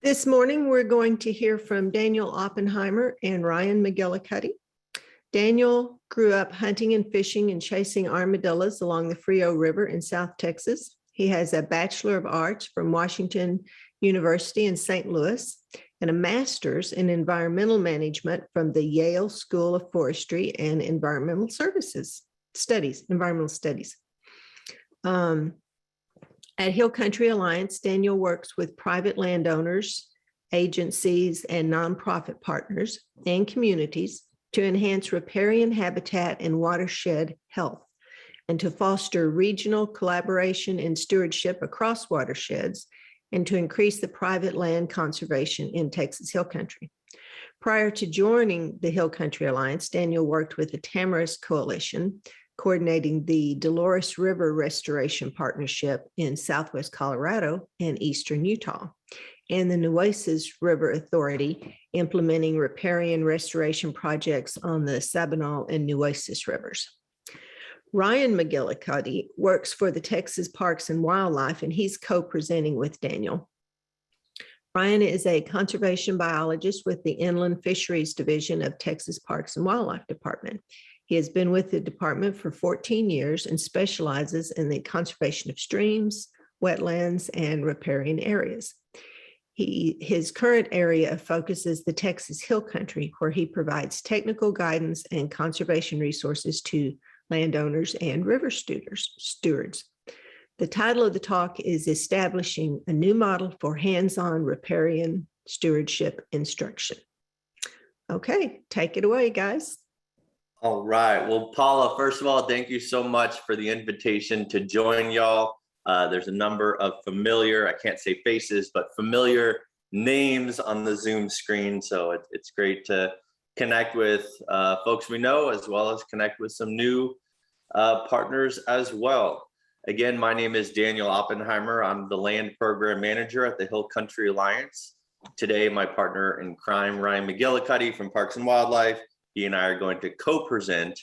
This morning, we're going to hear from Daniel Oppenheimer and Ryan McGillicuddy. Daniel grew up hunting and fishing and chasing armadillos along the Frio River in South Texas. He has a Bachelor of Arts from Washington University in St. Louis and a master's in environmental management from the Yale School of Forestry and Environmental Studies. At Hill Country Alliance, Daniel works with private landowners, agencies, and nonprofit partners and communities to enhance riparian habitat and watershed health, and to foster regional collaboration and stewardship across watersheds, and to increase the private land conservation in Texas Hill Country. Prior to joining the Hill Country Alliance, Daniel worked with the Tamarask Coalition, coordinating the Dolores River Restoration Partnership in Southwest Colorado and Eastern Utah, and the Nueces River Authority, implementing riparian restoration projects on the Sabinal and Nueces rivers. Ryan McGillicuddy works for the Texas Parks and Wildlife, and he's co-presenting with Daniel. Ryan is a conservation biologist with the Inland Fisheries Division of Texas Parks and Wildlife Department. He has been with the department for 14 years and specializes in the conservation of streams, wetlands, and riparian areas. His current area of focus is the Texas Hill Country, where he provides technical guidance and conservation resources to landowners and river stewards. The title of the talk is Establishing a New Model for Hands-on Riparian Stewardship Instruction. Okay, take it away, guys. All right. Well, Paula, first of all, thank you so much for the invitation to join y'all. There's a number of familiar, I can't say faces, but familiar names on the Zoom screen. So it's great to connect with folks we know, as well as connect with some new partners as well. Again, my name is Daniel Oppenheimer. I'm the Land Program Manager at the Hill Country Alliance. Today, my partner in crime, Ryan McGillicuddy from Parks and Wildlife, he and I are going to co-present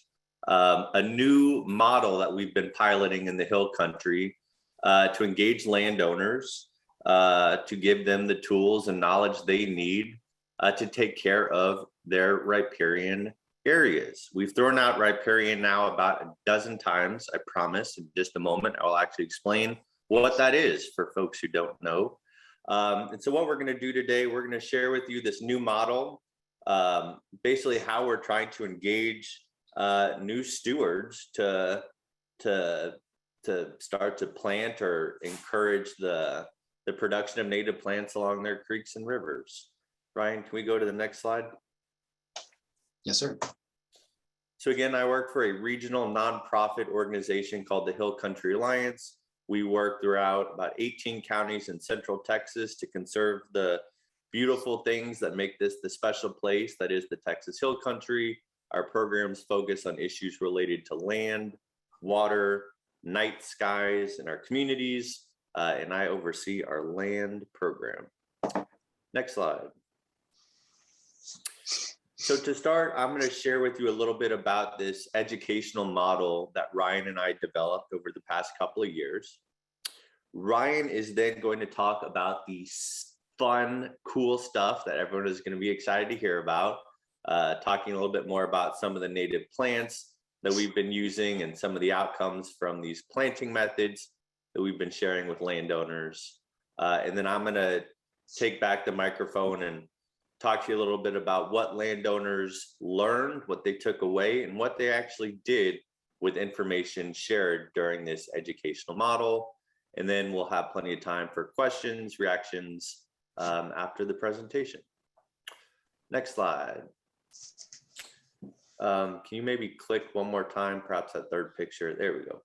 a new model that we've been piloting in the Hill Country to engage landowners, to give them the tools and knowledge they need to take care of their riparian areas. We've thrown out riparian now about a dozen times. I promise in just a moment, I'll actually explain what that is for folks who don't know. And so what we're going to do today, we're going to share with you this new model, basically how we're trying to engage new stewards to start to plant or encourage the production of native plants along their creeks and rivers. Ryan, can we go to the next slide? Yes, sir. So again, I work for a regional nonprofit organization called the Hill Country Alliance. We work throughout about 18 counties in Central Texas to conserve the beautiful things that make this the special place that is the Texas Hill Country. Our programs focus on issues related to land, water, night skies in our communities, and I oversee our land program. Next slide. So to start, I'm going to share with you a little bit about this educational model that Ryan and I developed over the past couple of years. Ryan is then going to talk about the fun, cool stuff that everyone is going to be excited to hear about, talking a little bit more about some of the native plants that we've been using and some of the outcomes from these planting methods that we've been sharing with landowners. And then I'm going to take back the microphone and talk to you a little bit about what landowners learned, what they took away, and what they actually did with information shared during this educational model. And then we'll have plenty of time for questions, reactions after the presentation. Next slide. Can you maybe click one more time, perhaps that third picture? There we go.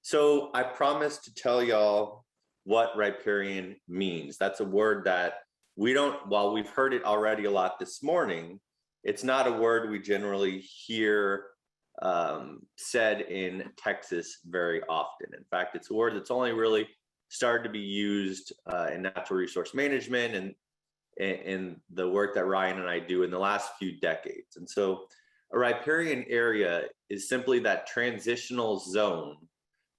So I promised to tell y'all what riparian means. That's a word that we don't, while we've heard it already a lot this morning, it's not a word we generally hear said in Texas very often. In fact, it's a word that's only really started to be used in natural resource management and in the work that Ryan and I do in the last few decades. And so a riparian area is simply that transitional zone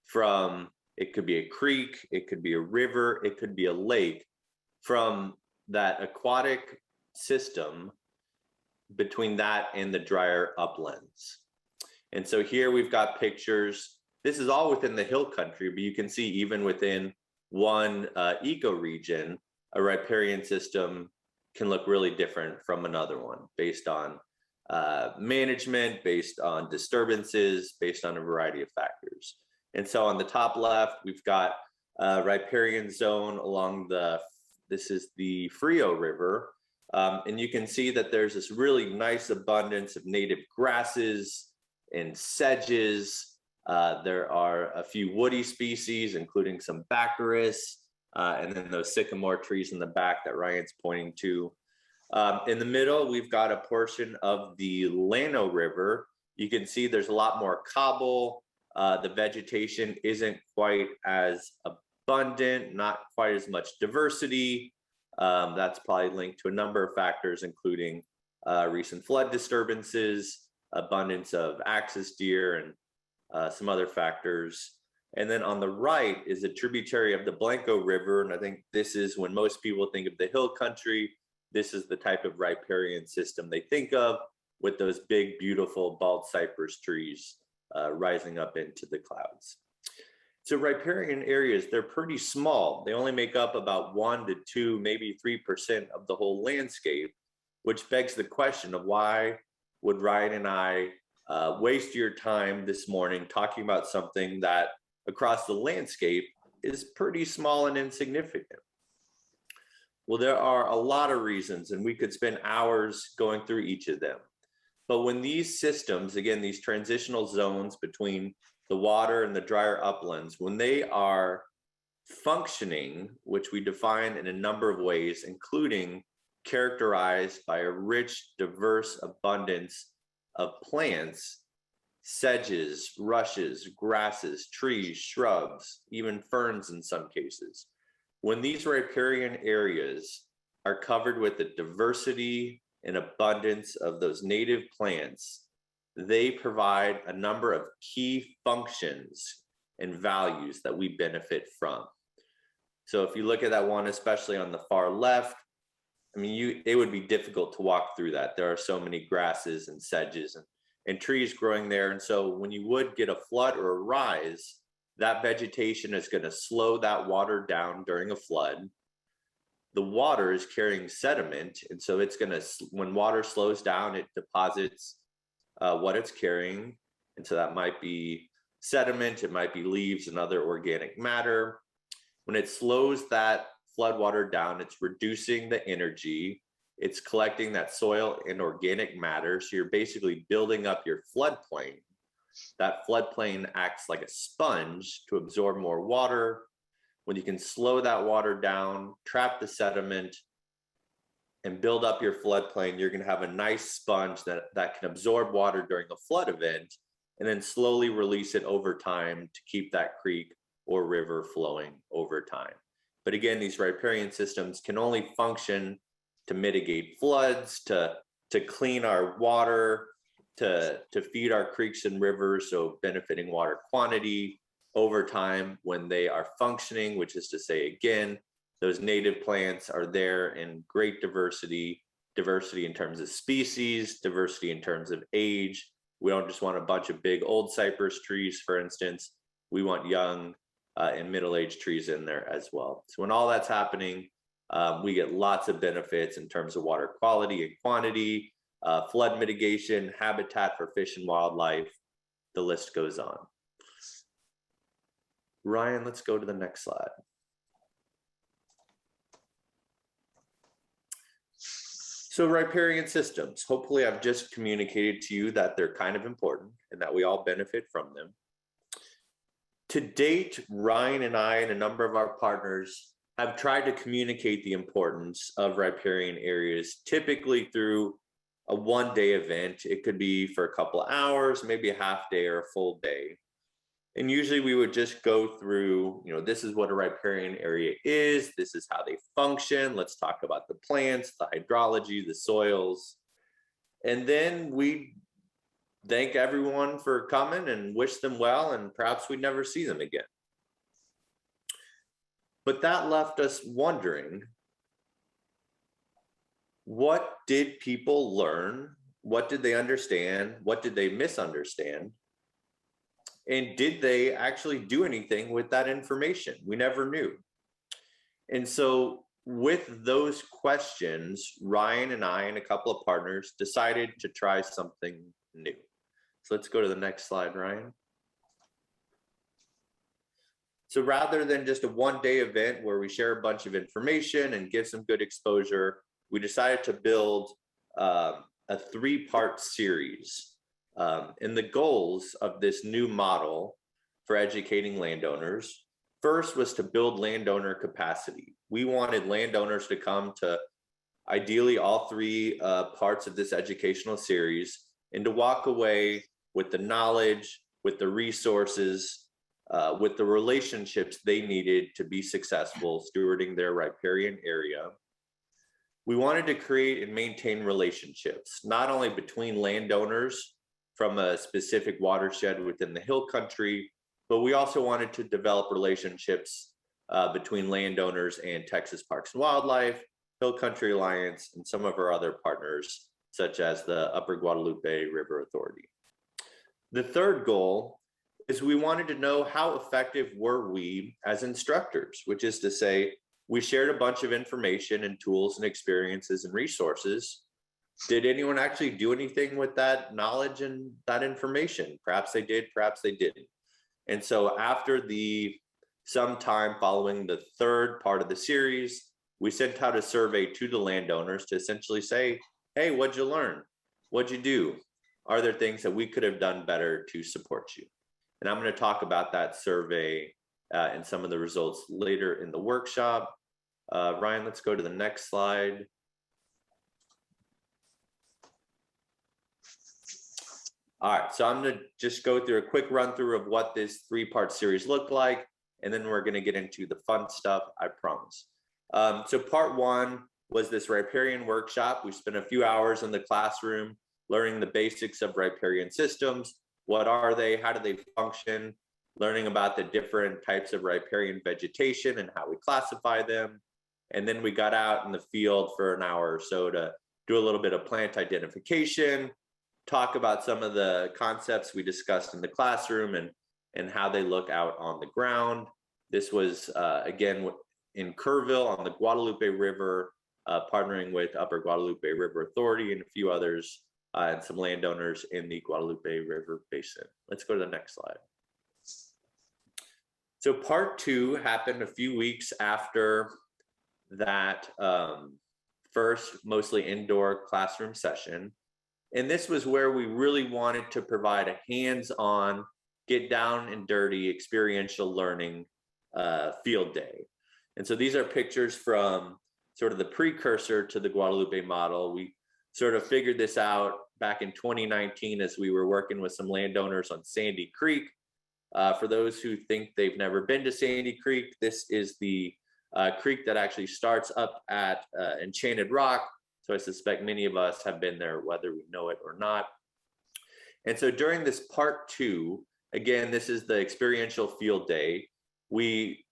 from, it could be a creek, it could be a river, it could be a lake, from that aquatic system between that and the drier uplands. And so here we've got pictures. This is all within the hill country, but you can see even within one ecoregion, a riparian system can look really different from another one based on management, based on disturbances, based on a variety of factors. And so on the top left, we've got a riparian zone along this is the Frio River. And you can see that there's this really nice abundance of native grasses and sedges. There are a few woody species, including some baccharis, and then those sycamore trees in the back that Ryan's pointing to. In the middle, we've got a portion of the Llano River. You can see there's a lot more cobble. The vegetation isn't quite as abundant, not quite as much diversity. That's probably linked to a number of factors, including recent flood disturbances, abundance of axis deer, and some other factors. And then on the right is a tributary of the Blanco River. And I think this is when most people think of the hill country. This is the type of riparian system they think of, with those big, beautiful bald cypress trees rising up into the clouds. So riparian areas, they're pretty small. They only make up about 1 to 2, maybe 3% of the whole landscape, which begs the question of why would Ryan and I waste your time this morning talking about something that across the landscape is pretty small and insignificant? Well, there are a lot of reasons, and we could spend hours going through each of them. But when these systems, again, these transitional zones between the water and the drier uplands, when they are functioning, which we define in a number of ways, including characterized by a rich, diverse abundance of plants, sedges, rushes, grasses, trees, shrubs, even ferns in some cases. When these riparian areas are covered with the diversity and abundance of those native plants, they provide a number of key functions and values that we benefit from. So if you look at that one, especially on the far left, I mean, it would be difficult to walk through that. There are so many grasses and sedges and trees growing there. And so when you would get a flood or a rise, that vegetation is going to slow that water down during a flood. The water is carrying sediment. And so it's going to, when water slows down, it deposits what it's carrying. And so that might be sediment, it might be leaves and other organic matter. When it slows that flood water down, it's reducing the energy, it's collecting that soil and organic matter. So you're basically building up your floodplain. That floodplain acts like a sponge to absorb more water. When you can slow that water down, trap the sediment, and build up your floodplain, you're going to have a nice sponge that can absorb water during a flood event and then slowly release it over time to keep that creek or river flowing over time. But again, these riparian systems can only function to mitigate floods, to clean our water, to feed our creeks and rivers, so benefiting water quantity over time when they are functioning, which is to say, again, those native plants are there in great diversity in terms of species, diversity in terms of age. We don't just want a bunch of big old cypress trees, for instance. We want young and middle-aged trees in there as well. So when all that's happening, we get lots of benefits in terms of water quality and quantity, flood mitigation, habitat for fish and wildlife. The list goes on. Ryan, let's go to the next slide. So riparian systems, hopefully I've just communicated to you that they're kind of important and that we all benefit from them. To date, Ryan and I and a number of our partners have tried to communicate the importance of riparian areas, typically through a one-day event. It could be for a couple of hours, maybe a half day or a full day. And usually we would just go through, this is what a riparian area is. This is how they function. Let's talk about the plants, the hydrology, the soils. And then we thank everyone for coming and wish them well, and perhaps we'd never see them again. But that left us wondering, what did people learn? What did they understand? What did they misunderstand? And did they actually do anything with that information? We never knew. And so with those questions, Ryan and I and a couple of partners decided to try something new. So let's go to the next slide, Ryan. So rather than just a one-day event where we share a bunch of information and give some good exposure, we decided to build a three-part series. And the goals of this new model for educating landowners, first was to build landowner capacity. We wanted landowners to come to ideally all three parts of this educational series and to walk away with the knowledge, with the resources, with the relationships they needed to be successful stewarding their riparian area. We wanted to create and maintain relationships, not only between landowners from a specific watershed within the hill country, but we also wanted to develop relationships between landowners and Texas Parks and Wildlife, Hill Country Alliance, and some of our other partners, such as the Upper Guadalupe River Authority. The third goal is we wanted to know how effective were we as instructors, which is to say, we shared a bunch of information and tools and experiences and resources. Did anyone actually do anything with that knowledge and that information? Perhaps they did, perhaps they didn't. And so after some time following the third part of the series, we sent out a survey to the landowners to essentially say, hey, what'd you learn? What'd you do? Are there things that we could have done better to support you? And I'm going to talk about that survey and some of the results later in the workshop. Ryan, let's go to the next slide. All right, so I'm going to just go through a quick run through of what this three-part series looked like, and then we're going to get into the fun stuff, I promise. So part one was this Riparian Workshop. We spent a few hours in the classroom learning the basics of riparian systems. What are they? How do they function? Learning about the different types of riparian vegetation and how we classify them. And then we got out in the field for an hour or so to do a little bit of plant identification, talk about some of the concepts we discussed in the classroom and how they look out on the ground. This was, again, in Kerrville on the Guadalupe River, partnering with Upper Guadalupe River Authority and a few others, and some landowners in the Guadalupe River Basin. Let's go to the next slide. So part two happened a few weeks after that first mostly indoor classroom session. And this was where we really wanted to provide a hands-on, get down and dirty experiential learning field day. And so these are pictures from sort of the precursor to the Guadalupe model. We sort of figured this out back in 2019 as we were working with some landowners on Sandy Creek. For those who think they've never been to Sandy Creek, this is the creek that actually starts up at Enchanted Rock. So I suspect many of us have been there, whether we know it or not. And so during this part two, again, this is the experiential field day. We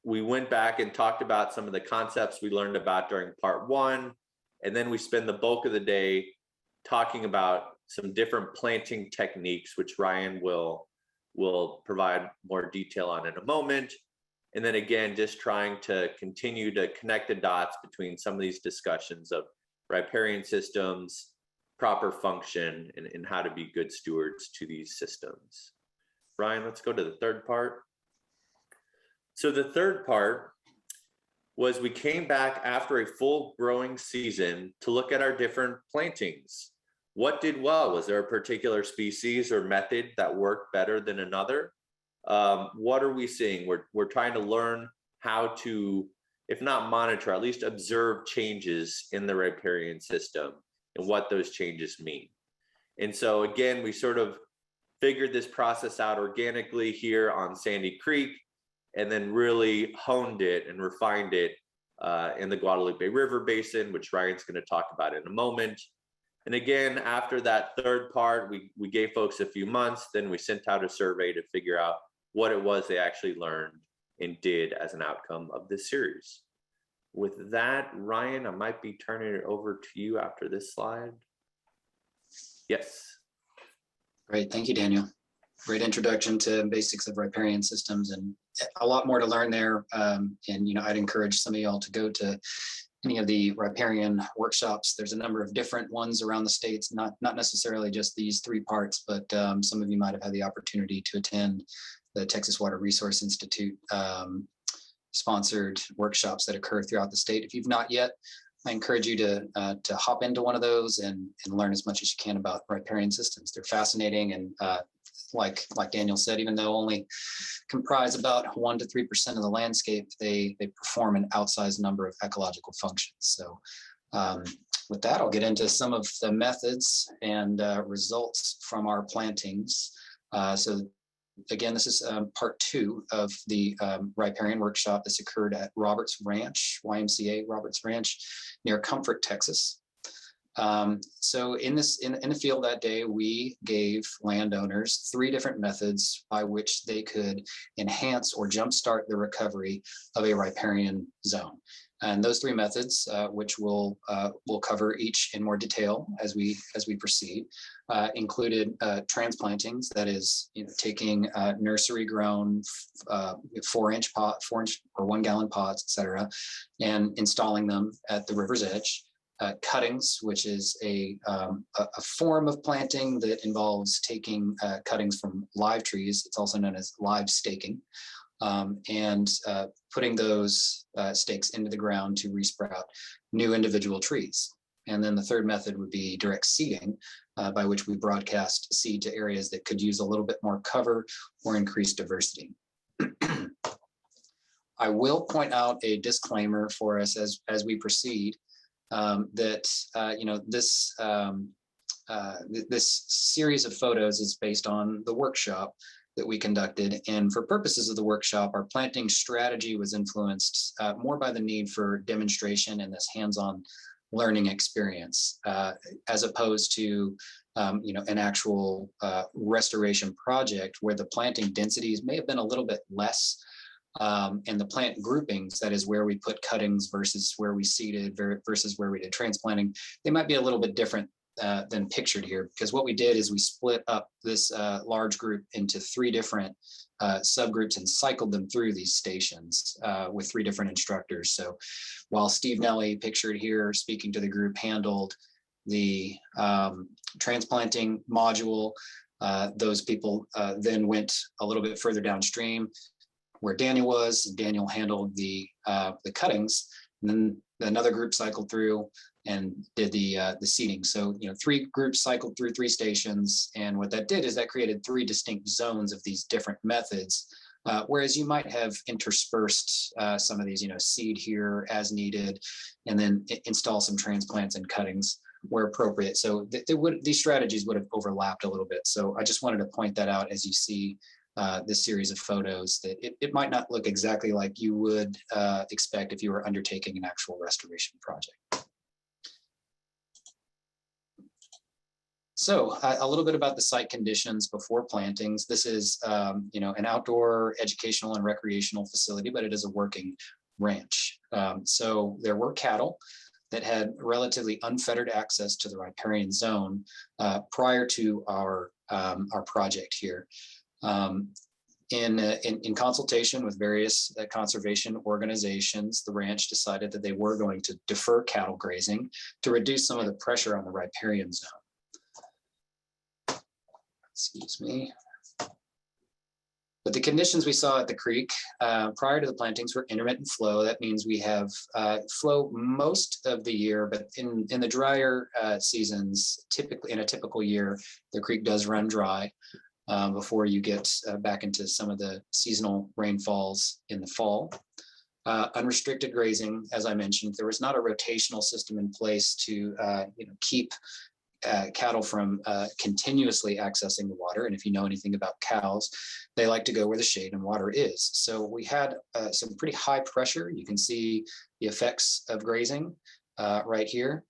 went back and talked about some of the concepts we learned about during part one. And then we spend the bulk of the day talking about some different planting techniques, which Ryan will provide more detail on in a moment. And then again, just trying to continue to connect the dots between some of these discussions of riparian systems, proper function, and how to be good stewards to these systems. Ryan, let's go to the third part. So the third part was we came back after a full growing season to look at our different plantings. What did well? Was there a particular species or method that worked better than another? What are we seeing? We're trying to learn how to, if not monitor, at least observe changes in the riparian system and what those changes mean. And so again, we sort of figured this process out organically here on Sandy Creek, and then really honed it and refined it in the Guadalupe River Basin, which Ryan's going to talk about in a moment. And again, after that third part, we gave folks a few months, then we sent out a survey to figure out what it was they actually learned and did as an outcome of this series. with that, Ryan, I might be turning it over to you after this slide. Yes. Great. Thank you, Daniel. Great introduction to basics of riparian systems, and a lot more to learn there. And, I'd encourage some of y'all to go to any of the riparian workshops. There's a number of different ones around the states, not necessarily just these 3 parts, but some of you might have had the opportunity to attend the Texas Water Resource Institute sponsored workshops that occur throughout the state. If you've not yet, I encourage you to hop into one of those and learn as much as you can about riparian systems. They're fascinating, and like Daniel said, even though only comprise about 1 to 3% of the landscape, they perform an outsized number of ecological functions. So with that, I'll get into some of the methods and results from our plantings. So again, this is part 2 of the Riparian Workshop. This occurred at Roberts Ranch, YMCA Roberts Ranch, near Comfort, Texas. So in the field that day, we gave landowners 3 different methods by which they could enhance or jumpstart the recovery of a riparian zone. And those 3 methods, which we'll cover each in more detail as we proceed, included transplantings, that is, taking nursery grown 4-inch or 1 gallon pots, etc., and installing them at the river's edge. Cuttings, which is a form of planting that involves taking cuttings from live trees. It's also known as live staking, and putting those stakes into the ground to resprout new individual trees. And then the third method would be direct seeding, by which we broadcast seed to areas that could use a little bit more cover or increased diversity. I will point out a disclaimer for us as we proceed. That this series of photos is based on the workshop that we conducted, and for purposes of the workshop, our planting strategy was influenced more by the need for demonstration and this hands-on learning experience, as opposed to an actual restoration project where the planting densities may have been a little bit less. And the plant groupings, that is where we put cuttings versus where we seeded versus where we did transplanting, they might be a little bit different than pictured here, because what we did is we split up this large group into 3 different subgroups and cycled them through these stations with 3 different instructors. So while Steve Nelly, pictured here, speaking to the group, handled the transplanting module, those people then went a little bit further downstream where Daniel was. Daniel handled the cuttings, and then another group cycled through and did the seeding. So 3 groups cycled through 3 stations, and what that did is that created 3 distinct zones of these different methods. Whereas you might have interspersed some of these, seed here as needed, and then install some transplants and cuttings where appropriate. So these strategies would have overlapped a little bit. So I just wanted to point that out as you see this series of photos, that it might not look exactly like you would expect if you were undertaking an actual restoration project. So a little bit about the site conditions before plantings. This is an outdoor educational and recreational facility, but it is a working ranch. So there were cattle that had relatively unfettered access to the riparian zone prior to our project here. In consultation with various conservation organizations, the ranch decided that they were going to defer cattle grazing to reduce some of the pressure on the riparian zone. Excuse me. But the conditions we saw at the creek prior to the plantings were intermittent flow. That means we have flow most of the year, but in the drier seasons, typically in a typical year, the creek does run dry before you get back into some of the seasonal rainfalls in the fall. Unrestricted grazing, as I mentioned, there was not a rotational system in place to keep cattle from continuously accessing the water. And if you know anything about cows, they like to go where the shade and water is. So we had some pretty high pressure. You can see the effects of grazing right here.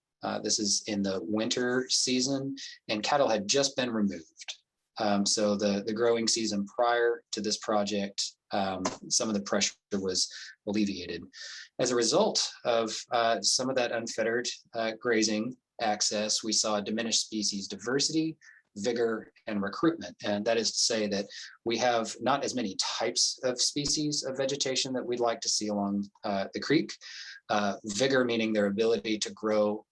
This is in the winter season, and cattle had just been removed. So the growing season prior to this project, some of the pressure was alleviated. As a result of some of that unfettered grazing access, we saw diminished species diversity, vigor, and recruitment. And that is to say that we have not as many types of species of vegetation that we'd like to see along the creek. Vigor meaning their ability to grow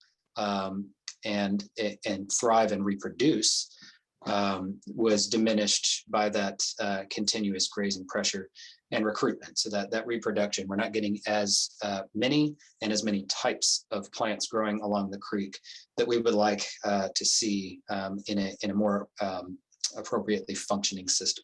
and thrive and reproduce was diminished by that continuous grazing pressure and recruitment. So that reproduction, we're not getting as many and as many types of plants growing along the creek that we would like to see in a more appropriately functioning system.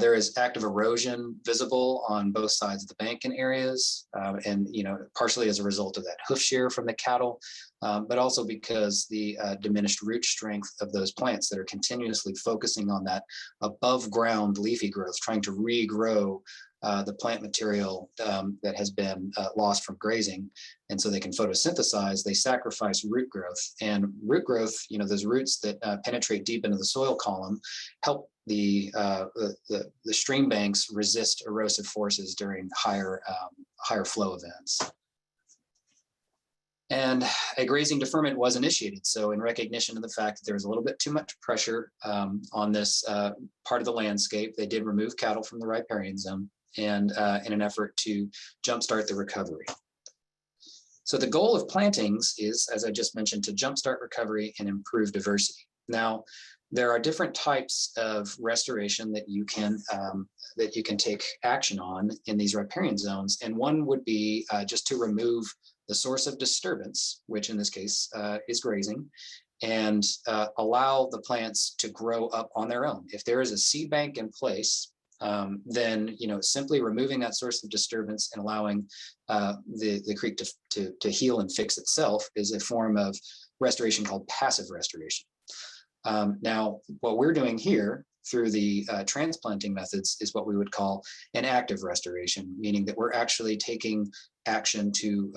There is active erosion visible on both sides of the bank in areas, and partially as a result of that hoof shear from the cattle, but also because the diminished root strength of those plants that are continuously focusing on that above ground leafy growth, trying to regrow the plant material that has been lost from grazing. And so they can photosynthesize, they sacrifice root growth. And root growth, those roots that penetrate deep into the soil column help the stream banks resist erosive forces during higher flow events. And a grazing deferment was initiated. So in recognition of the fact that there was a little bit too much pressure on this part of the landscape, they did remove cattle from the riparian zone, and in an effort to jumpstart the recovery. So the goal of plantings is, as I just mentioned, to jumpstart recovery and improve diversity. Now, there are different types of restoration that you can take action on in these riparian zones, and one would be just to remove the source of disturbance, which in this case is grazing, and allow the plants to grow up on their own. If there is a seed bank in place, then simply removing that source of disturbance and allowing the creek to heal and fix itself is a form of restoration called passive restoration. Now, what we're doing here through the transplanting methods is what we would call an active restoration, meaning that we're actually taking action to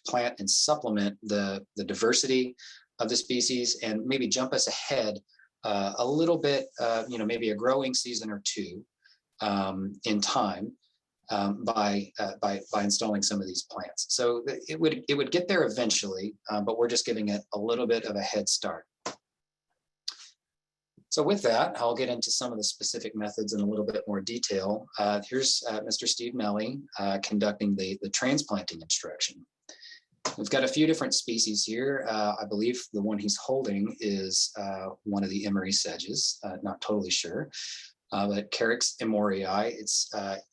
plant and supplement the diversity of the species and maybe jump us ahead a little bit, maybe a growing season or two in time by installing some of these plants. So it would get there eventually, but we're just giving it a little bit of a head start. So with that, I'll get into some of the specific methods in a little bit more detail. Here's Mr. Steve Melly conducting the transplanting instruction. We've got a few different species here. I believe the one he's holding is one of the emery sedges, not totally sure. But Carex emorii,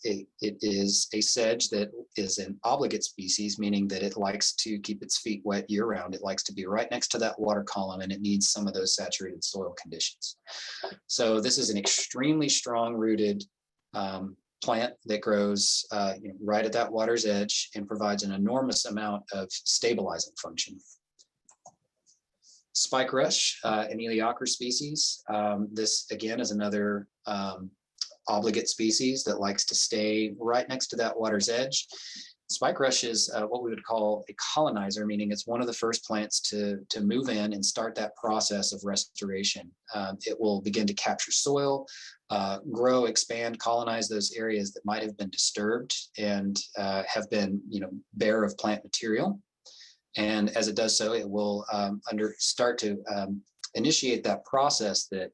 it is a sedge that is an obligate species, meaning that it likes to keep its feet wet year round. It likes to be right next to that water column, and it needs some of those saturated soil conditions. So this is an extremely strong rooted plant that grows right at that water's edge and provides an enormous amount of stabilizing function. Spike rush, an Eliacra species. This again is another obligate species that likes to stay right next to that water's edge. Spike rush is what we would call a colonizer, meaning it's one of the first plants to move in and start that process of restoration. It will begin to capture soil, grow, expand, colonize those areas that might have been disturbed and have been, bare of plant material. And as it does so, it will start to initiate that process that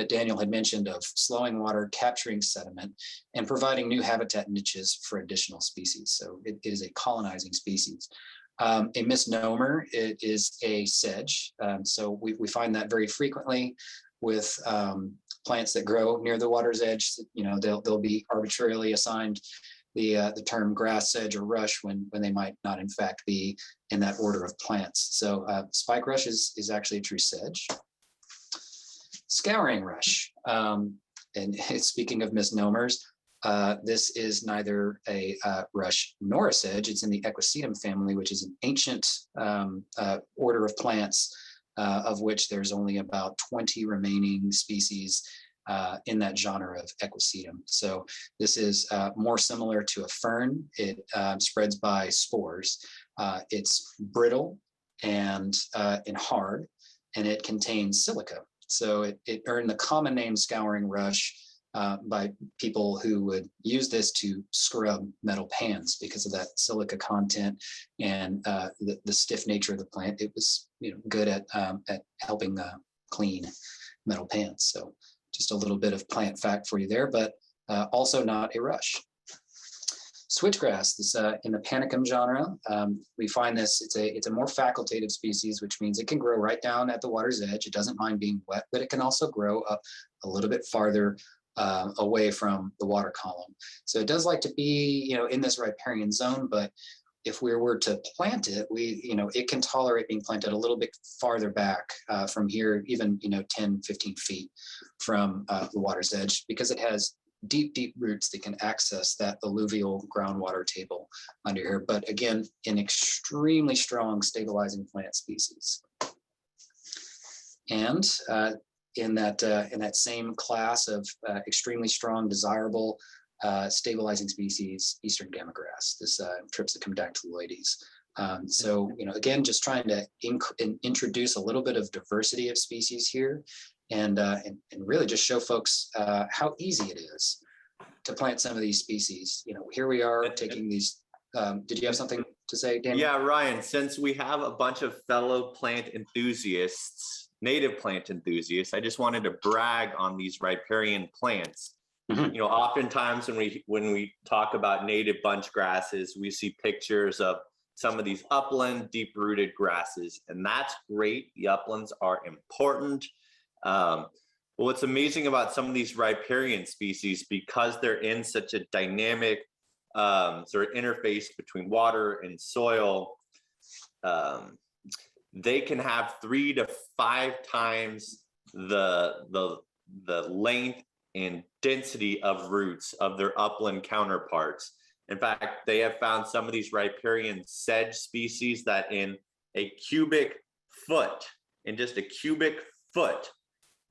Daniel had mentioned of slowing water, capturing sediment, and providing new habitat niches for additional species. So it is a colonizing species. A misnomer, it is a sedge. So we find that very frequently with plants that grow near the water's edge. They'll be arbitrarily assigned the term grass sedge or rush when they might not in fact be in that order of plants. So spike rush is actually a true sedge. Scouring rush, and speaking of misnomers, this is neither a rush nor a sedge. It's in the Equisetum family, which is an ancient order of plants, of which there's only about 20 remaining species in that genre of Equisetum. So this is more similar to a fern. It spreads by spores. It's brittle and hard, and it contains silica. So it earned the common name scouring rush by people who would use this to scrub metal pans because of that silica content and the stiff nature of the plant. It was good at helping clean metal pans. So just a little bit of plant fact for you there, but also not a rush. Switchgrass, this in the panicum genre, we find this, it's a more facultative species, which means it can grow right down at the water's edge. It doesn't mind being wet, but it can also grow up a little bit farther away from the water column. So it does like to be, in this riparian zone, but if we were to plant it, it can tolerate being planted a little bit farther back from here, even, 10, 15 feet from the water's edge, because it has deep roots that can access that alluvial groundwater table under here. But again, an extremely strong stabilizing plant species. And in that same class of extremely strong, desirable stabilizing species, eastern gamagrass, this Tripsacum dactyloides. So, again, just trying to introduce a little bit of diversity of species here, and really just show folks how easy it is to plant some of these species. Here we are taking these. Did you have something to say, Daniel? Yeah, Ryan, since we have a bunch of fellow plant enthusiasts, native plant enthusiasts, I just wanted to brag on these riparian plants. Mm-hmm. Oftentimes when we talk about native bunch grasses, we see pictures of some of these upland deep-rooted grasses, and that's great. The uplands are important. But what's amazing about some of these riparian species, because they're in such a dynamic sort of interface between water and soil, they can have 3 to 5 times the length and density of roots of their upland counterparts. In fact, they have found some of these riparian sedge species that in just a cubic foot,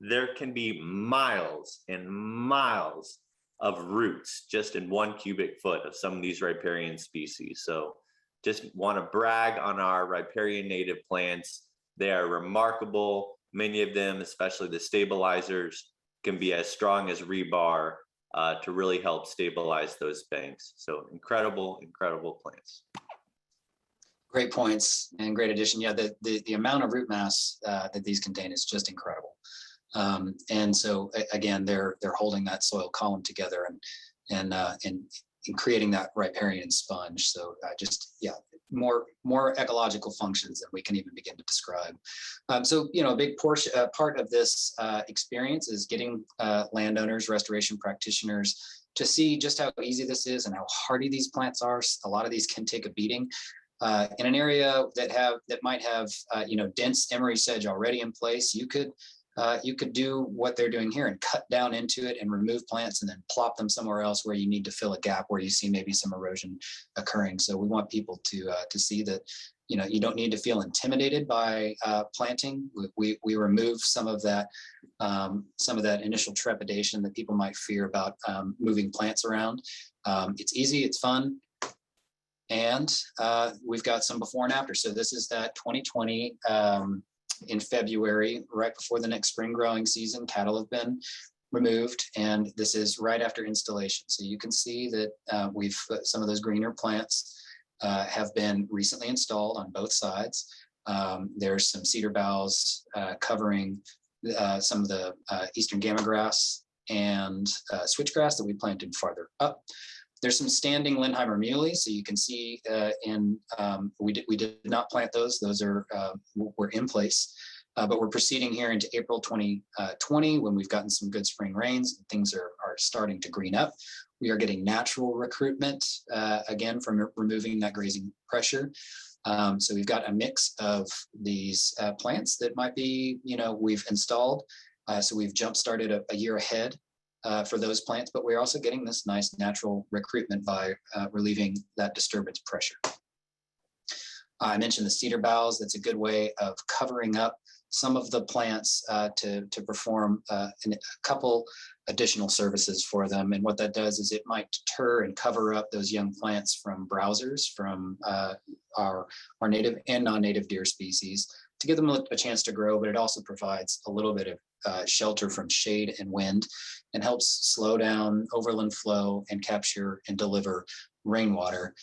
there can be miles and miles of roots just in 1 cubic foot of some of these riparian species. So just want to brag on our riparian native plants. They are remarkable. Many of them, especially the stabilizers, can be as strong as rebar to really help stabilize those banks. So incredible plants. Great points and great addition. Yeah, the amount of root mass that these contain is just incredible. And so again, they're holding that soil column together and creating that riparian sponge. So more ecological functions than we can even begin to describe. So a big portion part of this experience is getting landowners, restoration practitioners to see just how easy this is and how hardy these plants are. A lot of these can take a beating. In an area that might have dense emery sedge already in place, you could do what they're doing here and cut down into it and remove plants and then plop them somewhere else where you need to fill a gap where you see maybe some erosion occurring. So we want people to see that you don't need to feel intimidated by planting. We remove some of that initial trepidation that people might fear about moving plants around. It's easy, it's fun. And we've got some before and after. So this is that 2020 in February, right before the next spring growing season. Cattle have been removed, and this is right after installation. So you can see that some of those greener plants have been recently installed on both sides. There's some cedar boughs covering some of the eastern gamagrass and switchgrass that we planted farther up. There's some standing Lindheimer muleys, so you can see we did not plant those. Those were in place, but we're proceeding here into April 2020 when we've gotten some good spring rains and things are starting to green up. We are getting natural recruitment again from removing that grazing pressure. So we've got a mix of these plants that might be we've installed. So we've jump started a year ahead for those plants, but we're also getting this nice natural recruitment by relieving that disturbance pressure. I mentioned the cedar boughs. That's a good way of covering up some of the plants to perform a couple additional services for them. And what that does is it might deter and cover up those young plants from browsers, from our native and non-native deer species. to give them a chance to grow, but it also provides a little bit of shelter from shade and wind and helps slow down overland flow and capture and deliver rainwater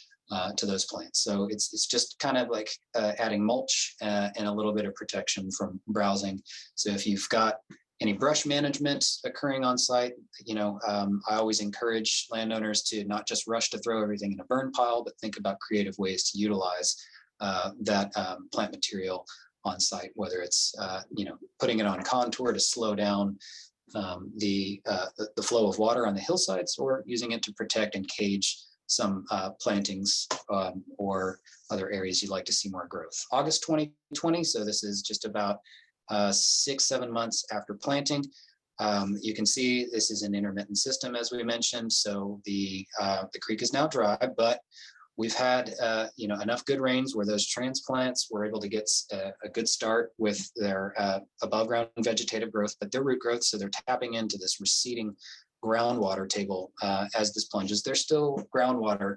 to those plants. So it's just kind of like adding mulch and a little bit of protection from browsing. So if you've got any brush management occurring on site, I always encourage landowners to not just rush to throw everything in a burn pile, but think about creative ways to utilize that plant material on site, whether it's putting it on contour to slow down the flow of water on the hillsides, or using it to protect and cage some plantings or other areas you'd like to see more growth. August 2020, so this is just about 6-7 months after planting. You can see this is an intermittent system, as we mentioned. So the creek is now dry, but we've had enough good rains where those transplants were able to get a good start with their above ground vegetative growth, but their root growth, so they're tapping into this receding groundwater table as this plunges. There's still groundwater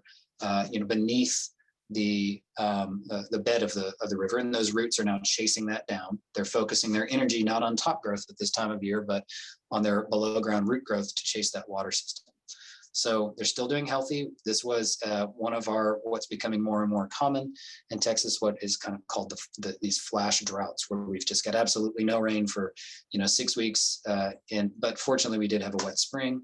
beneath the bed of the river, and those roots are now chasing that down. They're focusing their energy not on top growth at this time of year, but on their below ground root growth to chase that water system. So they're still doing healthy. This was one of what's becoming more and more common in Texas, what is kind of called these flash droughts, where we've just got absolutely no rain for 6 weeks. But fortunately, we did have a wet spring,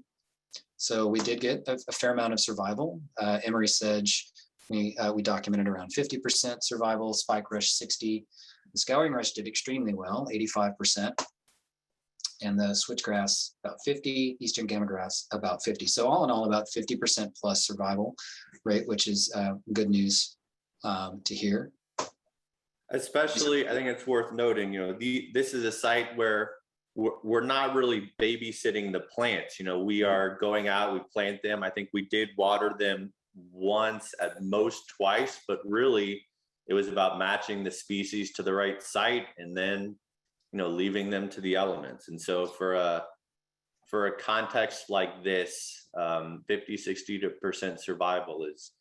so we did get a fair amount of survival. Emery sedge, we documented around 50% survival. Spike rush 60. The scouring rush did extremely well, 85%. And the switchgrass about 50, eastern gamagrass about 50. So all in all, about 50% plus survival rate, which is good news to hear. Especially, I think it's worth noting, this is a site where we're not really babysitting the plants. We are going out, we plant them. I think we did water them once, at most twice, but really it was about matching the species to the right site and then leaving them to the elements. And so for a context like this, 50-60% survival is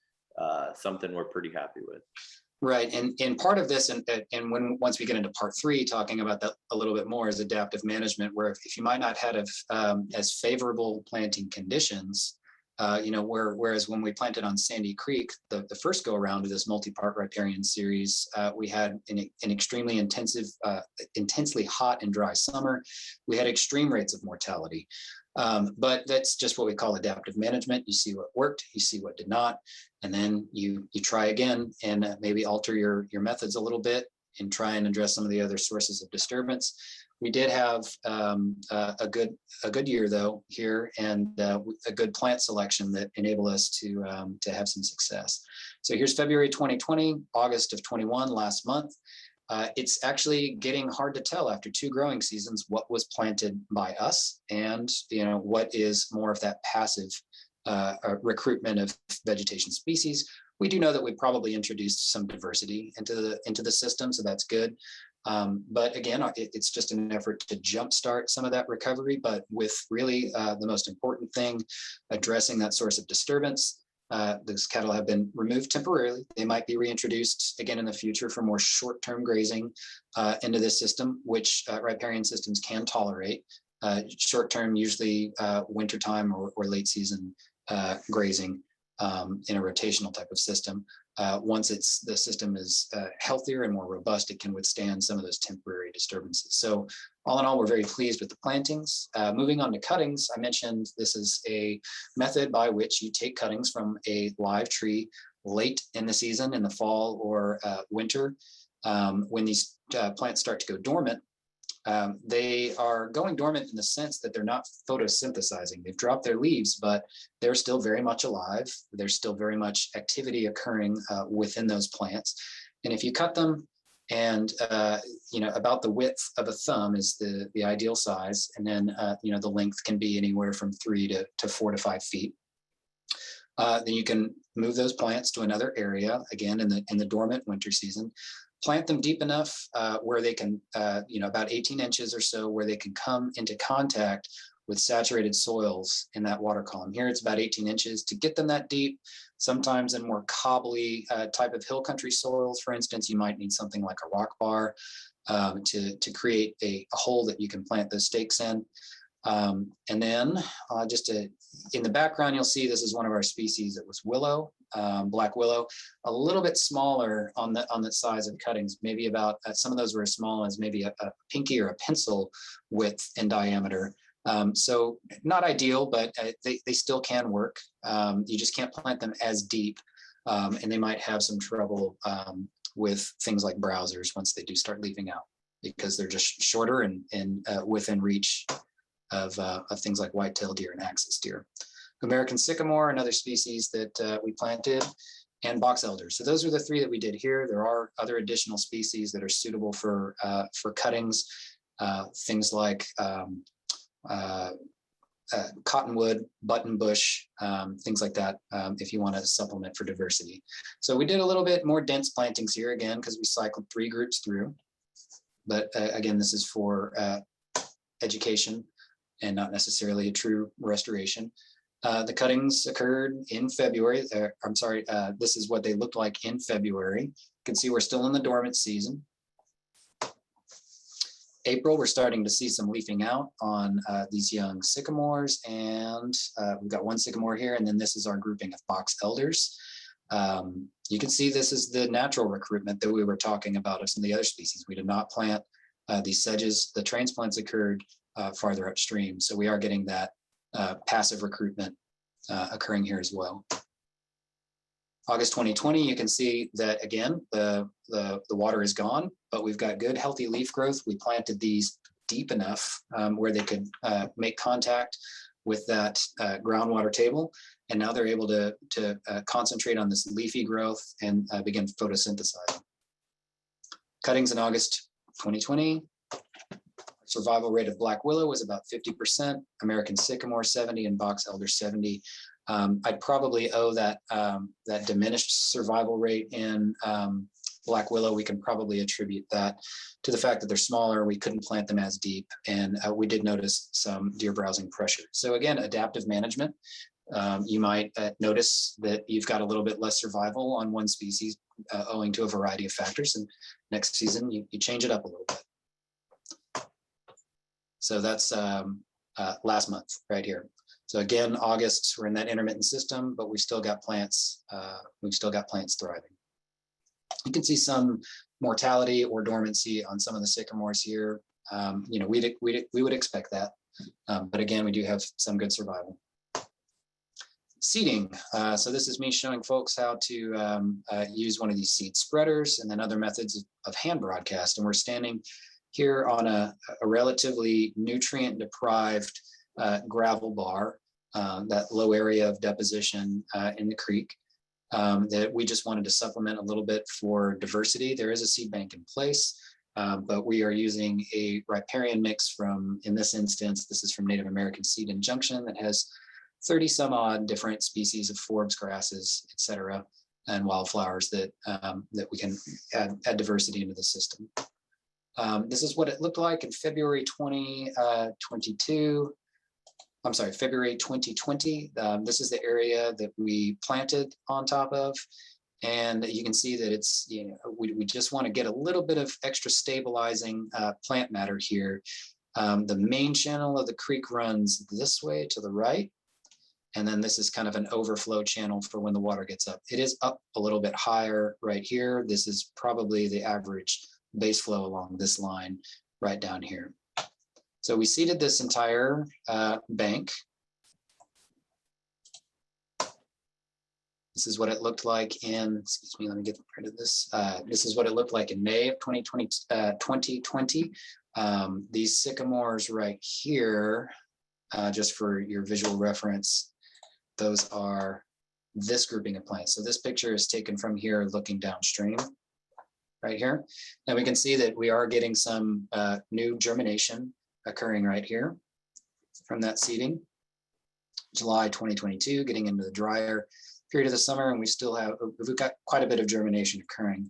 something we're pretty happy with. Right, and part of this, and once we get into part 3, talking about that a little bit more, is adaptive management, where if you might not have as favorable planting conditions, whereas when we planted on Sandy Creek, the first go around of this multi-part riparian series, we had an extremely intensely hot and dry summer. We had extreme rates of mortality. But that's just what we call adaptive management. You see what worked, you see what did not, and then you try again and maybe alter your methods a little bit and try and address some of the other sources of disturbance. We did have a good year though here, and a good plant selection that enabled us to have some success. So here's February 2020, August of 21, last month. It's actually getting hard to tell after 2 growing seasons what was planted by us and what is more of that passive recruitment of vegetation species. We do know that we probably introduced some diversity into the system, so that's good. But again, it's just an effort to jumpstart some of that recovery, but with really the most important thing, addressing that source of disturbance. Those cattle have been removed temporarily. They might be reintroduced again in the future for more short-term grazing into this system, which riparian systems can tolerate. Short-term, usually wintertime or late season grazing in a rotational type of system. Once the system is healthier and more robust, it can withstand some of those temporary disturbances. So all in all, we're very pleased with the plantings. Moving on to cuttings, I mentioned this is a method by which you take cuttings from a live tree late in the season, in the fall or winter, when these plants start to go dormant. They are going dormant in the sense that they're not photosynthesizing. They've dropped their leaves, but they're still very much alive. There's still very much activity occurring within those plants. And if you cut them, and about the width of a thumb is the ideal size, and then the length can be anywhere from 3 to 4 to 5 feet. Then you can move those plants to another area again in the dormant winter season. Plant them deep enough where they can, about 18 inches or so, where they can come into contact with saturated soils in that water column. Here it's about 18 inches. To get them that deep, sometimes in more cobbly type of hill country soils, for instance, you might need something like a rock bar. to create a hole that you can plant those stakes in. And then in the background, you'll see this is one of our species. It was willow, black willow, a little bit smaller on the size of cuttings, maybe about, some of those were as small as maybe a pinky or a pencil width in diameter. So not ideal, but they still can work. You just can't plant them as deep, and they might have some trouble with things like browsers once they do start leafing out, because they're just shorter and within reach of things like white-tailed deer and axis deer. American sycamore, another species that we planted, and box elder. So those are the three that we did here. There are other additional species that are suitable for cuttings, things like cottonwood, buttonbush, things like that, if you want to supplement for diversity. So we did a little bit more dense plantings here again, because we cycled 3 groups through. But again, this is for education and not necessarily a true restoration. The cuttings occurred in February. This is what they looked like in February. You can see we're still in the dormant season. April, we're starting to see some leafing out on these young sycamores, and we've got one sycamore here, and then this is our grouping of box elders. You can see this is the natural recruitment that we were talking about of some of the other species. We did not plant these sedges. The transplants occurred farther upstream, so we are getting that passive recruitment occurring here as well. August 2020, you can see that again, the water is gone, but we've got good healthy leaf growth. We planted these deep enough where they could make contact with that groundwater table. And now they're able to concentrate on this leafy growth and begin photosynthesizing. Cuttings in August 2020. Survival rate of black willow was about 50%, American sycamore 70, and box elder 70. I'd probably owe that diminished survival rate in black willow. We can probably attribute that to the fact that they're smaller. We couldn't plant them as deep, and we did notice some deer browsing pressure. So again, adaptive management. You might notice that you've got a little bit less survival on one species owing to a variety of factors, and next season you change it up a little bit. So that's last month right here. So again, August, we're in that intermittent system, but we've still got plants. We've still got plants thriving. You can see some mortality or dormancy on some of the sycamores here. We would expect that, but again, we do have some good survival. Seeding. So this is me showing folks how to use one of these seed spreaders and then other methods of hand broadcast. And we're standing here on a relatively nutrient deprived gravel bar, that low area of deposition in the creek, that we just wanted to supplement a little bit for diversity. There is a seed bank in place, but we are using a riparian mix from, in this instance, this is from Native American Seed Injunction that has 30 some odd different species of forbs, grasses, et cetera, and wildflowers that we can add diversity into the system. This is what it looked like in February 2022. I'm sorry, February 2020. This is the area that we planted on top of. And you can see that it's, we just want to get a little bit of extra stabilizing plant matter here. The main channel of the creek runs this way to the right. And then this is kind of an overflow channel for when the water gets up. It is up a little bit higher right here. This is probably the average base flow along this line right down here. So we seeded this entire bank. This is what it looked like in, excuse me, let me get rid of this. This is what it looked like in May of 2020. These sycamores right here, just for your visual reference, those are this grouping of plants. So this picture is taken from here looking downstream right here. And we can see that we are getting some new germination occurring right here from that seeding. July 2022, getting into the drier period of the summer, and we've got quite a bit of germination occurring,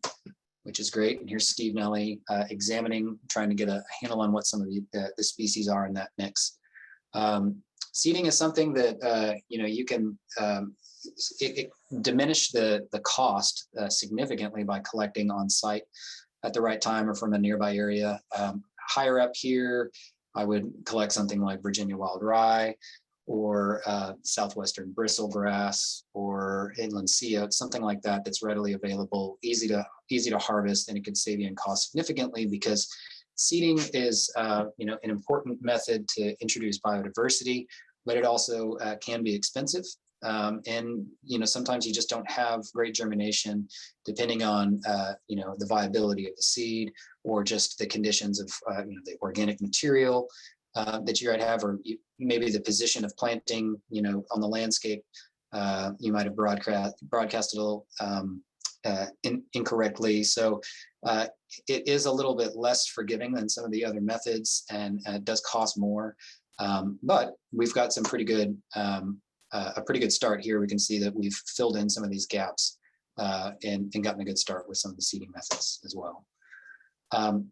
which is great. And here's Steve Nelly examining, trying to get a handle on what some of the species are in that mix. Seeding is something that you can it diminish the cost significantly by collecting on site at the right time or from a nearby area. Higher up here, I would collect something like Virginia wild rye or southwestern bristlegrass or inland sea oat, something like that that's readily available, easy to harvest, and it could save you in cost significantly because seeding is an important method to introduce biodiversity, but it also can be expensive. And sometimes you just don't have great germination depending on the viability of the seed or just the conditions of the organic material that you might have, or maybe the position of planting on the landscape. You might have broadcast a little incorrectly. So it is a little bit less forgiving than some of the other methods, and it does cost more. But we've got some pretty good a pretty good start here. We can see that we've filled in some of these gaps and gotten a good start with some of the seeding methods as well.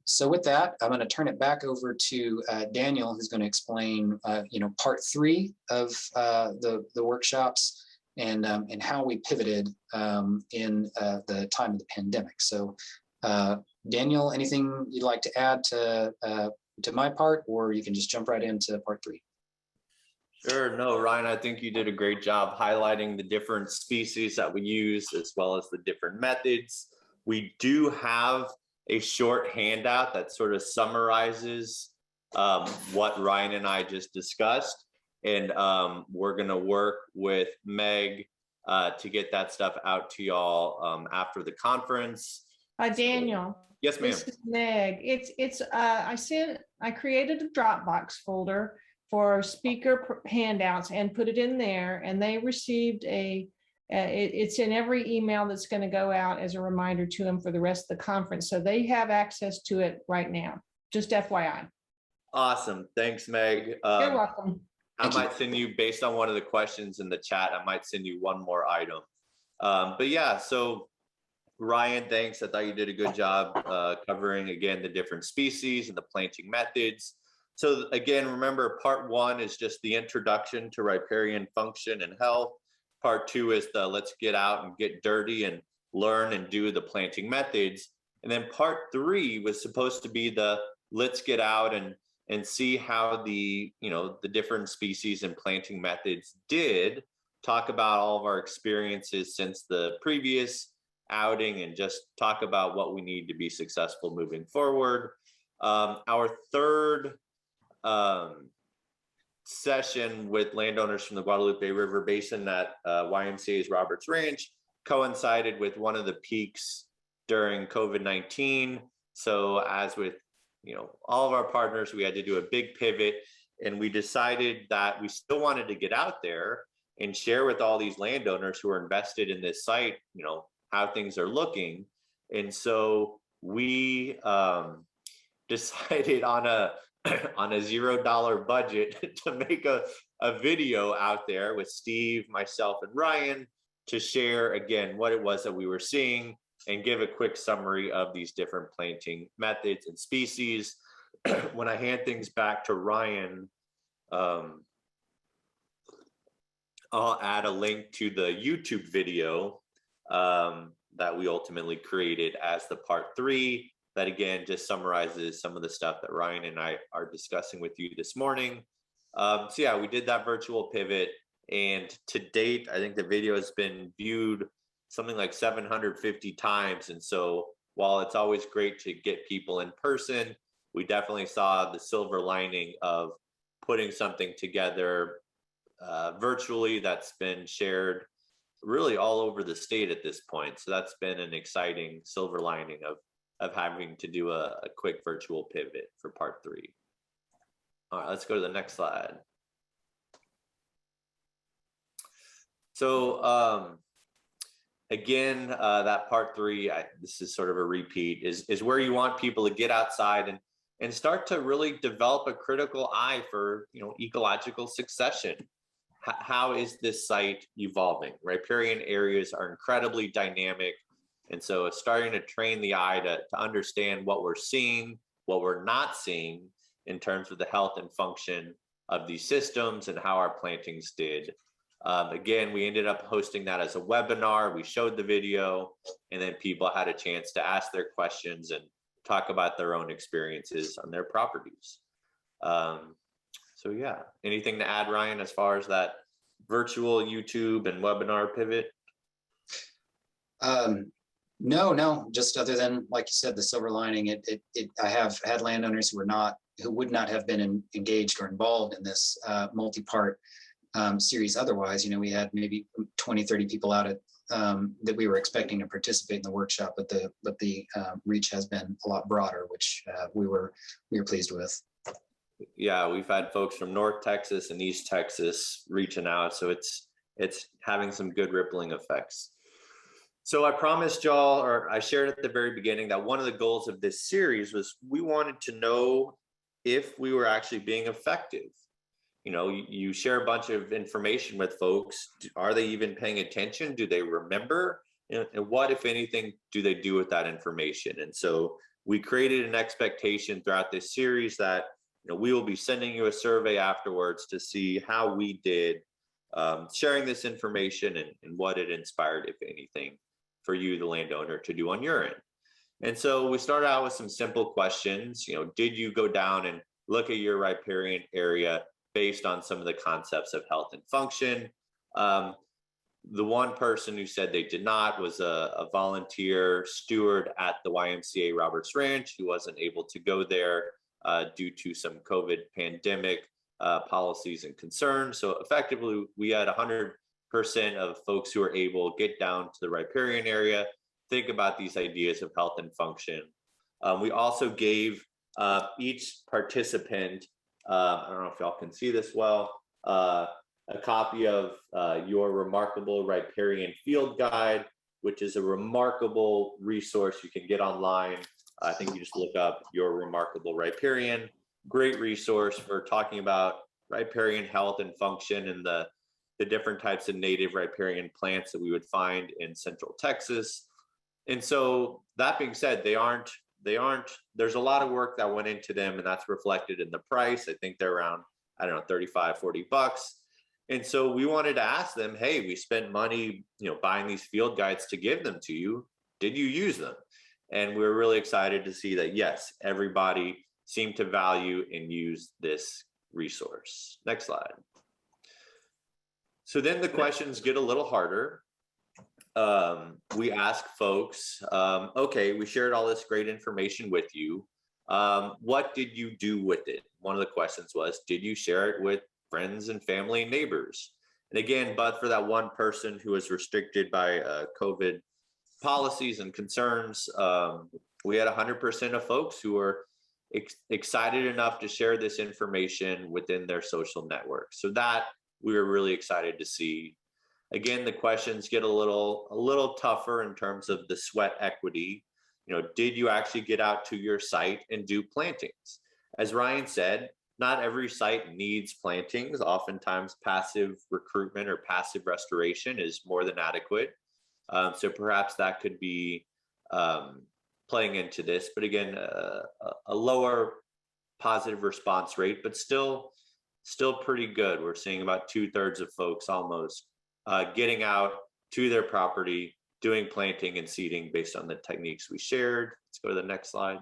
So with that, I'm going to turn it back over to Daniel, who's going to explain, part 3 of the workshops and how we pivoted in the time of the pandemic. So Daniel, anything you'd like to add to my part, or you can just jump right into part 3? Sure. No, Ryan, I think you did a great job highlighting the different species that we use as well as the different methods. We do have a short handout that sort of summarizes what Ryan and I just discussed. And we're going to work with Meg to get that stuff out to y'all after the conference. Daniel. Yes, ma'am. This is Meg. I created a Dropbox folder for speaker handouts and put it in there, and they received it's in every email that's going to go out as a reminder to them for the rest of the conference. So they have access to it right now, just FYI. Awesome. Thanks, Meg. You're welcome. I might send you, based on one of the questions in the chat, I might send you one more item. But yeah, so Ryan, thanks. I thought you did a good job covering, again, the different species and the planting methods. So again, remember, part 1 is just the introduction to riparian function and health. Part 2 is the let's get out and get dirty and learn and do the planting methods. And then part 3 was supposed to be the let's get out and see how the different species and planting methods did, talk about all of our experiences since the previous outing, and just talk about what we need to be successful moving forward. Our third session with landowners from the Guadalupe River Basin at YMCA's Roberts Ranch coincided with one of the peaks during COVID-19. So as with all of our partners, we had to do a big pivot, and we decided that we still wanted to get out there and share with all these landowners who are invested in this site, how things are looking. And so we decided on a $0 budget to make a video out there with Steve, myself, and Ryan to share again what it was that we were seeing and give a quick summary of these different planting methods and species. When I hand things back to Ryan, I'll add a link to the YouTube video that we ultimately created as the part 3. That again just summarizes some of the stuff that Ryan and I are discussing with you this morning. So yeah, we did that virtual pivot, and to date, I think the video has been viewed something like 750 times. And so while it's always great to get people in person, we definitely saw the silver lining of putting something together virtually that's been shared really all over the state at this point. So that's been an exciting silver lining of having to do a quick virtual pivot for part 3. All right, let's go to the next slide. So again, that part 3, this is sort of a repeat, is where you want people to get outside and start to really develop a critical eye for ecological succession. How is this site evolving? Riparian areas are incredibly dynamic. And so it's starting to train the eye to understand what we're seeing, what we're not seeing in terms of the health and function of these systems and how our plantings did. Again, we ended up hosting that as a webinar. We showed the video, and then people had a chance to ask their questions talk about their own experiences on their properties. So yeah, anything to add, Ryan, as far as that virtual YouTube and webinar pivot? No, just other than, like you said, the silver lining, I have had landowners who would not have been engaged or involved in this multi-part series otherwise. We had maybe 20, 30 people out at that we were expecting to participate in the workshop, but the reach has been a lot broader, which we were pleased with. Yeah, we've had folks from North Texas and East Texas reaching out, so it's having some good rippling effects. So I promised y'all, or I shared at the very beginning, that one of the goals of this series was we wanted to know if we were actually being effective. You share a bunch of information with folks. Are they even paying attention? Do they remember? And what, if anything, do they do with that information? And so we created an expectation throughout this series that we will be sending you a survey afterwards to see how we did sharing this information and what it inspired, if anything, for you, the landowner, to do on your end. And so we started out with some simple questions. Did you go down and look at your riparian area based on some of the concepts of health and function? The one person who said they did not was a volunteer steward at the YMCA Roberts Ranch who wasn't able to go there due to some COVID pandemic policies and concerns. So effectively, we had 100% of folks who are able get down to the riparian area, think about these ideas of health and function. We also gave each participant, I don't know if y'all can see this well, a copy of your Remarkable Riparian Field Guide, which is a remarkable resource you can get online. I think you just look up Your Remarkable Riparian. Great resource for talking about riparian health and function and the different types of native riparian plants that we would find in Central Texas. And so that being said, there's a lot of work that went into them, and that's reflected in the price. I think they're around, I don't know, 35, 40 bucks. And so we wanted to ask them, hey, we spent money, buying these field guides to give them to you. Did you use them? And we're really excited to see that, yes, everybody seemed to value and use this resource. Next slide. So then the questions get a little harder. We ask folks, okay, we shared all this great information with you. What did you do with it? One of the questions was, did you share it with friends and family and neighbors? And again, but for that one person who was restricted by COVID policies and concerns, we had 100% of folks who were excited enough to share this information within their social network. So that we were really excited to see. Again, the questions get a little tougher in terms of the sweat equity. Did you actually get out to your site and do plantings? As Ryan said, not every site needs plantings. Oftentimes passive recruitment or passive restoration is more than adequate. So perhaps that could be playing into this, but again, a lower positive response rate, but still pretty good. We're seeing about 2/3 of folks almost getting out to their property, doing planting and seeding based on the techniques we shared. Let's go to the next slide.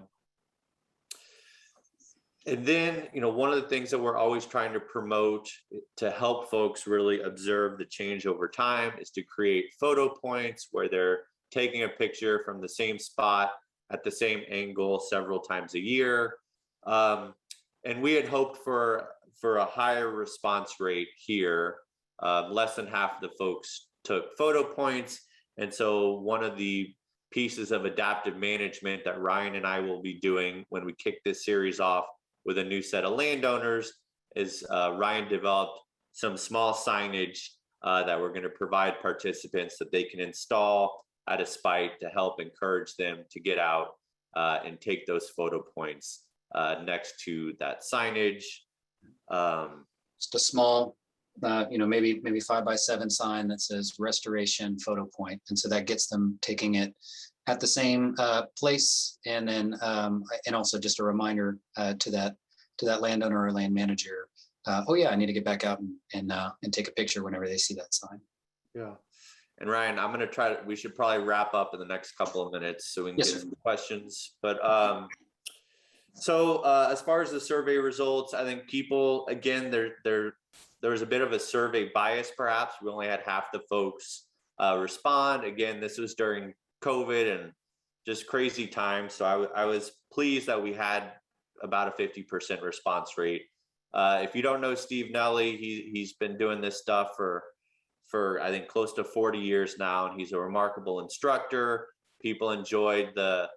And then, one of the things that we're always trying to promote to help folks really observe the change over time is to create photo points where they're taking a picture from the same spot at the same angle several times a year. And we had hoped for a higher response rate here. Less than half of the folks took photo points. And so one of the pieces of adaptive management that Ryan and I will be doing when we kick this series off with a new set of landowners is Ryan developed some small signage that we're going to provide participants that they can install at a site to help encourage them to get out and take those photo points next to that signage. Just a small, maybe 5x7 sign that says restoration photo point. And so that gets them taking it at the same place. And then, and also just a reminder to that landowner or land manager, oh yeah, I need to get back out and take a picture whenever they see that sign. Yeah. And Ryan, I'm going to we should probably wrap up in the next couple of minutes so we can Yes, get sir. some questions. But as far as the survey results, I think people, again, there was a bit of a survey bias, perhaps. We only had half the folks respond. Again, this was during COVID and just crazy times. So I was pleased that we had about a 50% response rate. If you don't know Steve Nelly, he's been doing this stuff for I think close to 40 years now, and he's a remarkable instructor. People enjoyed the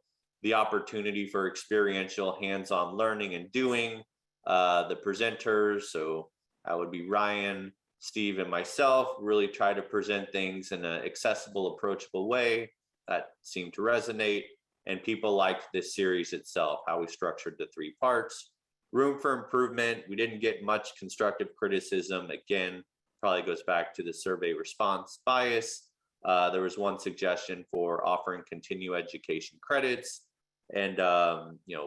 opportunity for experiential hands-on learning and doing. The presenters, so that would be Ryan, Steve, and myself, really try to present things in an accessible, approachable way that seemed to resonate. And people liked this series itself, how we structured the 3 parts. Room for improvement. We didn't get much constructive criticism. Again, probably goes back to the survey response bias. There was one suggestion for offering continuing education credits. And,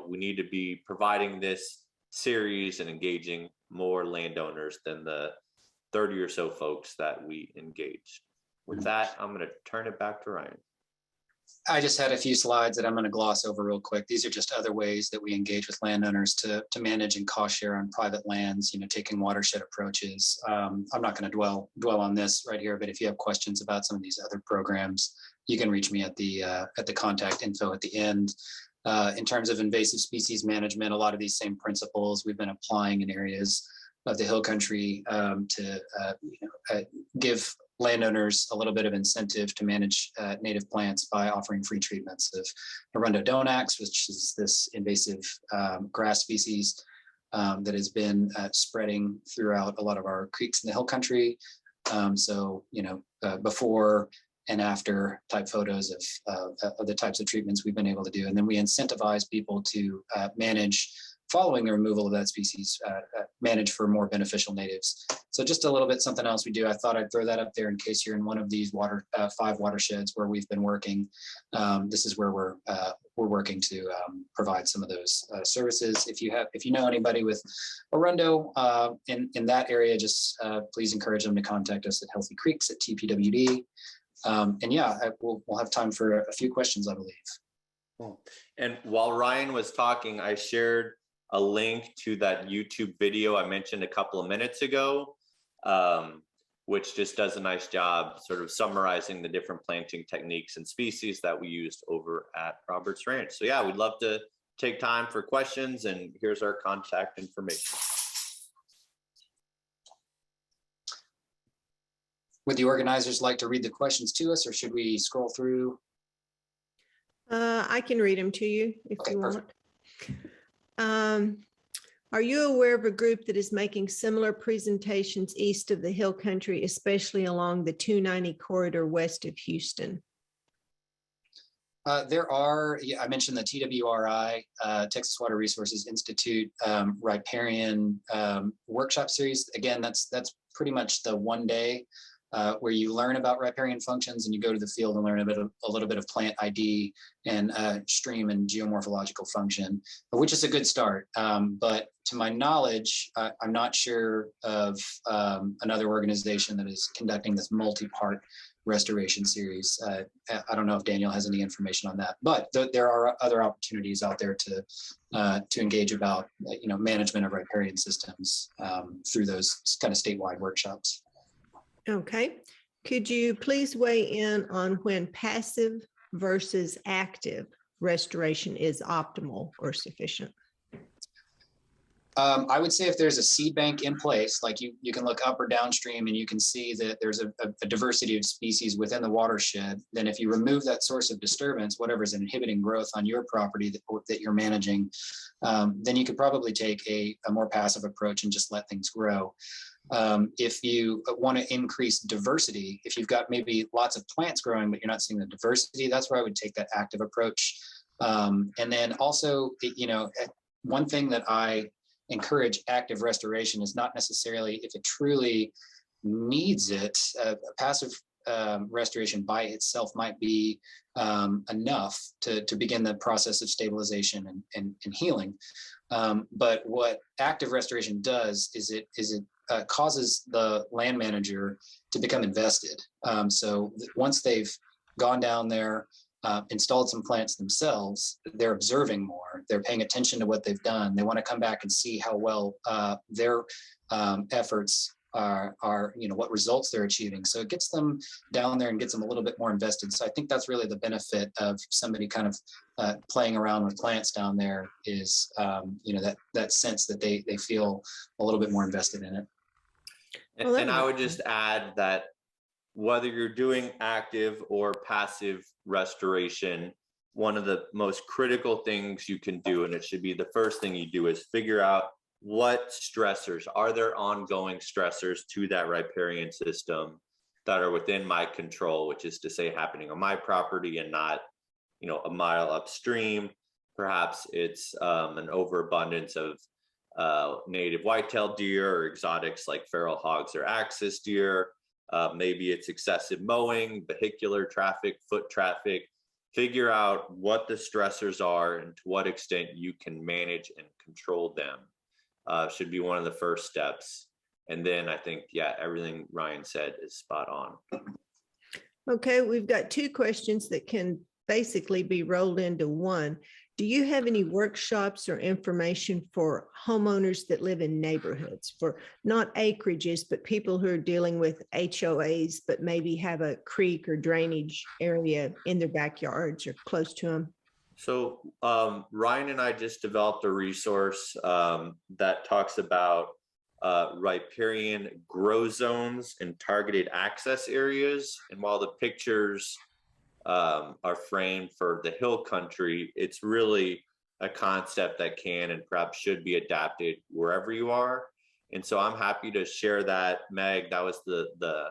we need to be providing this series and engaging more landowners than the 30 or so folks that we engaged. With that, I'm going to turn it back to Ryan. I just had a few slides that I'm going to gloss over real quick. These are just other ways that we engage with landowners to manage and cost share on private lands, taking watershed approaches. I'm not going to dwell on this right here, but if you have questions about some of these other programs, you can reach me at the contact info at the end. In terms of invasive species management, a lot of these same principles we've been applying in areas of the hill country to give landowners a little bit of incentive to manage native plants by offering free treatments of Arundodonax, which is this invasive grass species that has been spreading throughout a lot of our creeks in the hill country. Before and after type photos of the types of treatments we've been able to do. And then we incentivize people to manage following the removal of that species, manage for more beneficial natives. So just a little bit something else we do. I thought I'd throw that up there in case you're in one of these 5 watersheds where we've been working. This is where we're working to provide some of those services. If you know anybody with Arundo in that area, just please encourage them to contact us at Healthy Creeks at TPWD. We'll have time for a few questions, I believe. Cool. And while Ryan was talking, I shared a link to that YouTube video I mentioned a couple of minutes ago, which just does a nice job sort of summarizing the different planting techniques and species that we used over at Roberts Ranch. So yeah, we'd love to take time for questions, and here's our contact information. Would the organizers like to read the questions to us, or should we scroll through? I can read them to you if Okay, you perfect. want. Are you aware of a group that is making similar presentations east of the hill country, especially along the 290 corridor west of Houston? There are, I mentioned the TWRI, Texas Water Resources Institute, Riparian Workshop series. Again, that's pretty much the one day where you learn about riparian functions and you go to the field and learn a little bit of plant ID and stream and geomorphological function, which is a good start. But to my knowledge, I'm not sure of another organization that is conducting this multi-part restoration series. I don't know if Daniel has any information on that, but there are other opportunities out there to engage about management of riparian systems through those kind of statewide workshops. Okay. Could you please weigh in on when passive versus active restoration is optimal or sufficient? I would say if there's a seed bank in place, like you can look up or downstream and you can see that there's a diversity of species within the watershed, then if you remove that source of disturbance, whatever's inhibiting growth on your property that you're managing, then you could probably take a more passive approach and just let things grow. If you want to increase diversity, if you've got maybe lots of plants growing, but you're not seeing the diversity, that's where I would take that active approach. And then also, one thing that I encourage active restoration is not necessarily if it truly needs it. Passive restoration by itself might be enough to begin the process of stabilization and healing. But what active restoration does is it causes the land manager to become invested. So once they've gone down there, installed some plants themselves, they're observing more, they're paying attention to what they've done. They want to come back and see how well their efforts are, what results they're achieving. So it gets them down there and gets them a little bit more invested. So I think that's really the benefit of somebody kind of playing around with plants down there is, that sense that they feel a little bit more invested in it. Well, that And I makes would just add that whether you're doing active or passive restoration, one of the most critical things you can do, and it should be the first thing you do, is figure out what stressors are there, ongoing stressors to that riparian system that are within my control, which is to say happening on my property and not, a mile upstream. Perhaps it's an overabundance of native white-tailed deer or exotics like feral hogs or axis deer. Maybe it's excessive mowing, vehicular traffic, foot traffic. Figure out what the stressors are and to what extent you can manage and control them. Should be one of the first steps. And then I think, everything Ryan said is spot on. Okay, we've got two questions that can basically be rolled into one. Do you have any workshops or information for homeowners that live in neighborhoods, for not acreages, but people who are dealing with HOAs, but maybe have a creek or drainage area in their backyards or close to them? So Ryan and I just developed a resource that talks about riparian grow zones and targeted access areas. And while the pictures are framed for the hill country, it's really a concept that can and perhaps should be adapted wherever you are. And so I'm happy to share that. Meg, that was the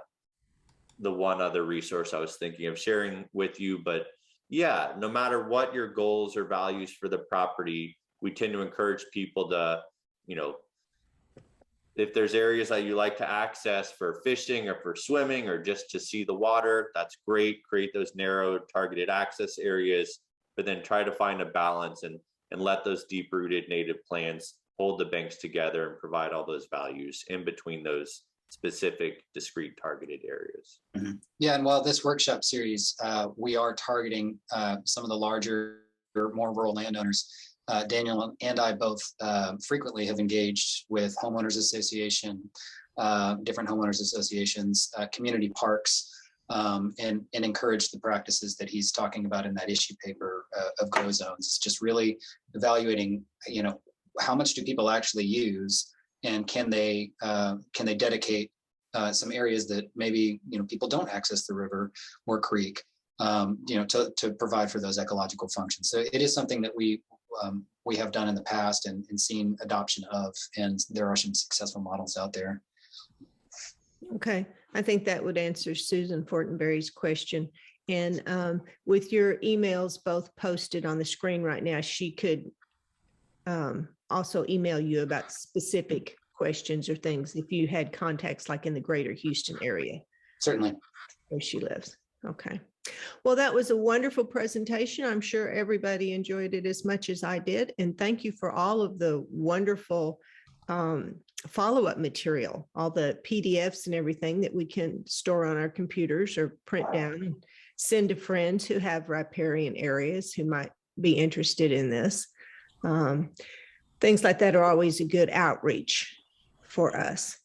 one other resource I was thinking of sharing with you. But no matter what your goals or values for the property, we tend to encourage people to, if there's areas that you like to access for fishing or for swimming or just to see the water, that's great. Create those narrow targeted access areas, but then try to find a balance and let those deep-rooted native plants hold the banks together and provide all those values in between those specific discrete targeted areas. Mm-hmm. Yeah, and while this workshop series, we are targeting some of the larger, more rural landowners. Daniel and I both frequently have engaged with homeowners association, different homeowners associations, community parks, and encourage the practices that he's talking about in that issue paper of grow zones. It's just really evaluating, how much do people actually use, and can they dedicate some areas that maybe people don't access the river or creek, to provide for those ecological functions. So it is something that we have done in the past and seen adoption of, and there are some successful models out there. Okay, I think that would answer Susan Fortenberry's question. And with your emails both posted on the screen right now, she could also email you about specific questions or things if you had contacts like in the greater Houston area. Certainly. Where she lives. Okay. Well, that was a wonderful presentation. I'm sure everybody enjoyed it as much as I did. And thank you for all of the wonderful follow-up material, all the PDFs and everything that we can store on our computers or print down and send to friends who have riparian areas who might be interested in this. Things like that are always a good outreach for us.